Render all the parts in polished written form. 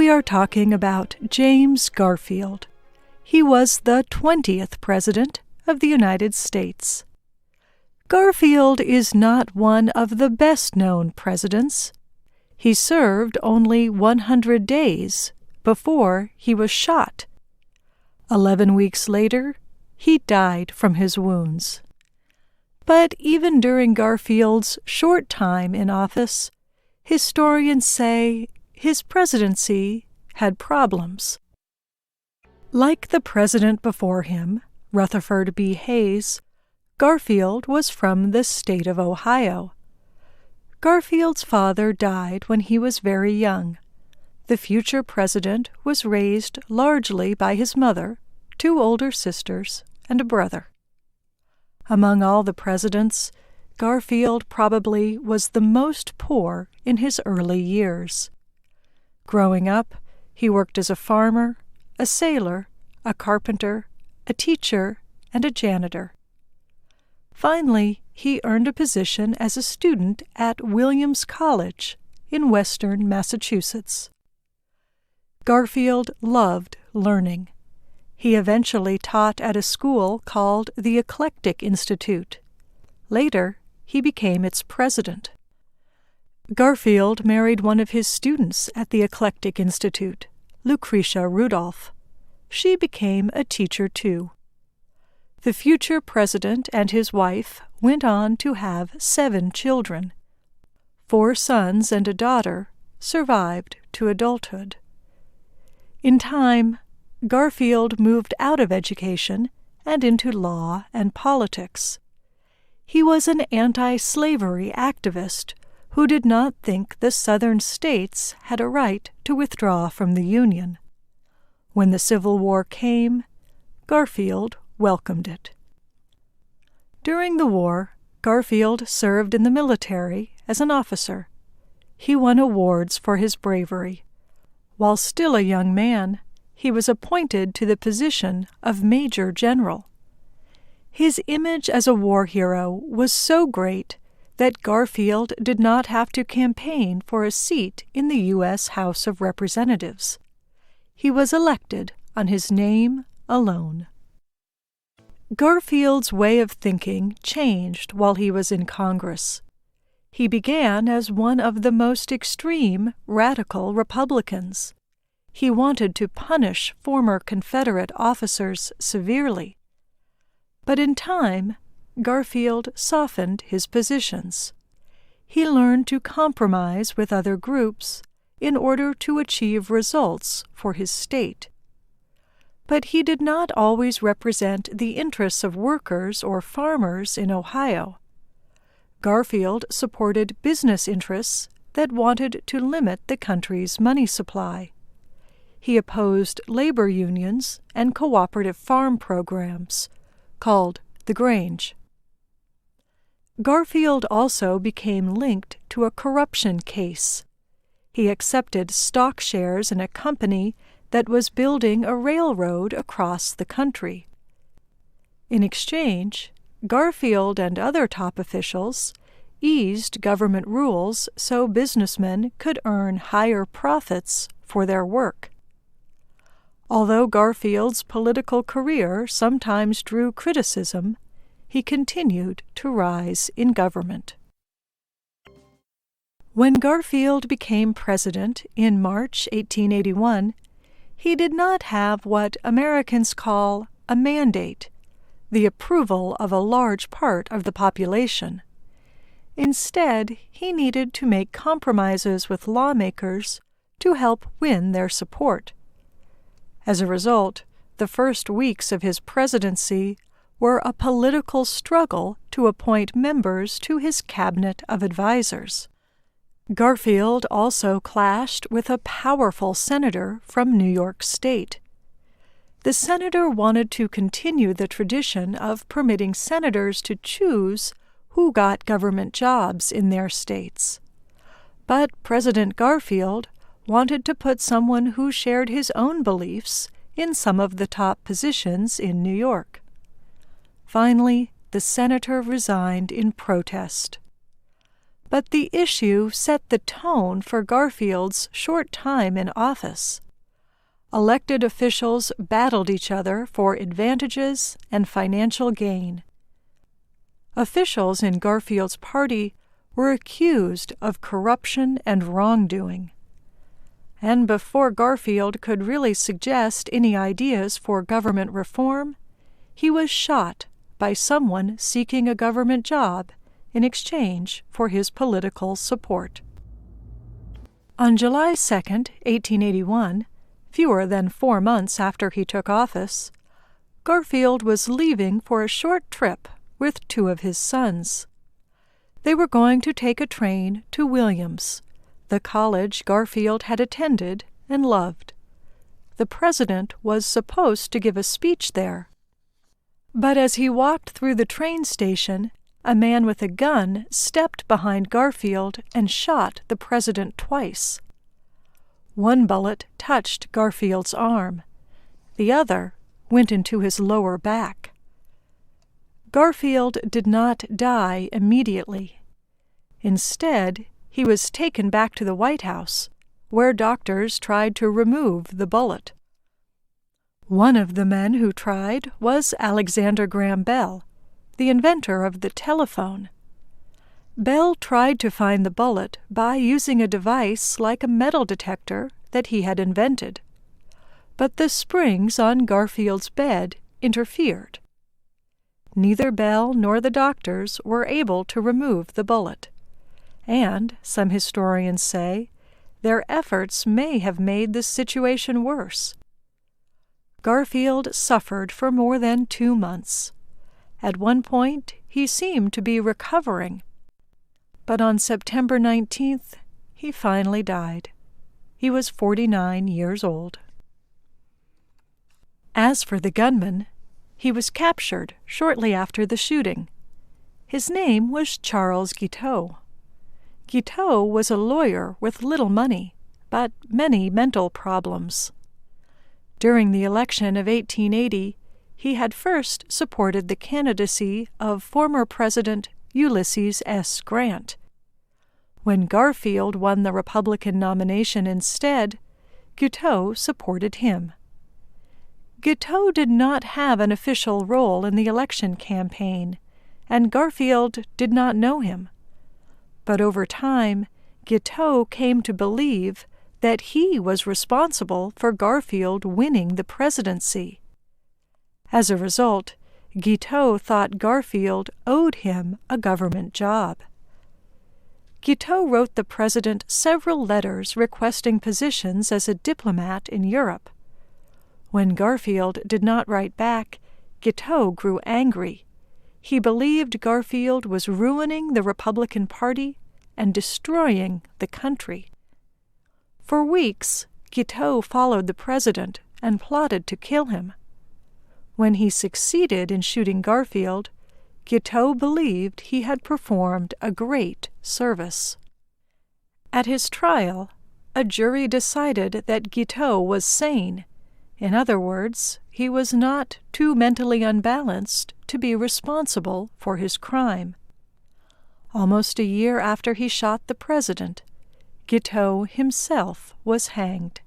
We are talking about James Garfield. He was the 20th President of the United States. Garfield is not one of the best-known presidents. He served only 100 days before he was shot. 11 weeks later, he died from his wounds. But even during Garfield's short time in office, historians say his presidency had problems. Like the president before him, Rutherford B. Hayes, Garfield was from the state of Ohio. Garfield's father died when he was very young. The future president was raised largely by his mother, 2 older sisters, and a brother. Among all the presidents, Garfield probably was the most poor in his early years. Growing up, he worked as a farmer, a sailor, a carpenter, a teacher, and a janitor. Finally, he earned a position as a student at Williams College in western Massachusetts. Garfield loved learning. He eventually taught at a school called the Eclectic Institute. Later, he became its president. Garfield married one of his students at the Eclectic Institute, Lucretia Rudolph. She became a teacher too. The future president and his wife went on to have 7 children. 4 sons and a daughter survived to adulthood. In time, Garfield moved out of education and into law and politics. He was an anti-slavery activist who did not think the Southern states had a right to withdraw from the Union. When the Civil War came, Garfield welcomed it. During the war, Garfield served in the military as an officer. He won awards for his bravery. While still a young man, he was appointed to the position of Major General. His image as a war hero was so great that Garfield did not have to campaign for a seat in the U.S. House of Representatives. He was elected on his name alone. Garfield's way of thinking changed while he was in Congress. He began as one of the most extreme radical Republicans. He wanted to punish former Confederate officers severely. But in time, Garfield softened his positions. He learned to compromise with other groups in order to achieve results for his state. But he did not always represent the interests of workers or farmers in Ohio. Garfield supported business interests that wanted to limit the country's money supply. He opposed labor unions and cooperative farm programs, called the Grange. Garfield also became linked to a corruption case. He accepted stock shares in a company that was building a railroad across the country. In exchange, Garfield and other top officials eased government rules so businessmen could earn higher profits for their work. Although Garfield's political career sometimes drew criticism, he continued to rise in government. When Garfield became president in March 1881, he did not have what Americans call a mandate, the approval of a large part of the population. Instead, he needed to make compromises with lawmakers to help win their support. As a result, the first weeks of his presidency were a political struggle to appoint members to his cabinet of advisors. Garfield also clashed with a powerful senator from New York State. The senator wanted to continue the tradition of permitting senators to choose who got government jobs in their states. But President Garfield wanted to put someone who shared his own beliefs in some of the top positions in New York. Finally, the senator resigned in protest. But the issue set the tone for Garfield's short time in office. Elected officials battled each other for advantages and financial gain. Officials in Garfield's party were accused of corruption and wrongdoing. And before Garfield could really suggest any ideas for government reform, he was shot by someone seeking a government job in exchange for his political support. On July 2, 1881, fewer than 4 months after he took office, Garfield was leaving for a short trip with 2 of his sons. They were going to take a train to Williams, the college Garfield had attended and loved. The president was supposed to give a speech there. But as he walked through the train station, a man with a gun stepped behind Garfield and shot the president twice. One bullet touched Garfield's arm. The other went into his lower back. Garfield did not die immediately. Instead, he was taken back to the White House, where doctors tried to remove the bullet. One of the men who tried was Alexander Graham Bell, the inventor of the telephone. Bell tried to find the bullet by using a device like a metal detector that he had invented. But the springs on Garfield's bed interfered. Neither Bell nor the doctors were able to remove the bullet, and, some historians say, their efforts may have made the situation worse. Garfield suffered for more than 2 months. At one point, he seemed to be recovering. But on September 19th, he finally died. He was 49 years old. As for the gunman, he was captured shortly after the shooting. His name was Charles Guiteau. Guiteau was a lawyer with little money, but many mental problems. During the election of 1880, he had first supported the candidacy of former President Ulysses S. Grant. When Garfield won the Republican nomination instead, Guiteau supported him. Guiteau did not have an official role in the election campaign, and Garfield did not know him. But over time, Guiteau came to believe that he was responsible for Garfield winning the presidency. As a result, Guiteau thought Garfield owed him a government job. Guiteau wrote the president several letters requesting positions as a diplomat in Europe. When Garfield did not write back, Guiteau grew angry. He believed Garfield was ruining the Republican Party and destroying the country. For weeks, Guiteau followed the president and plotted to kill him. When he succeeded in shooting Garfield, Guiteau believed he had performed a great service. At his trial, a jury decided that Guiteau was sane. In other words, he was not too mentally unbalanced to be responsible for his crime. Almost a year after he shot the president, Guiteau himself was hanged.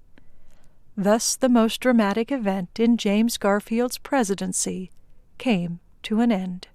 Thus the most dramatic event in James Garfield's presidency came to an end.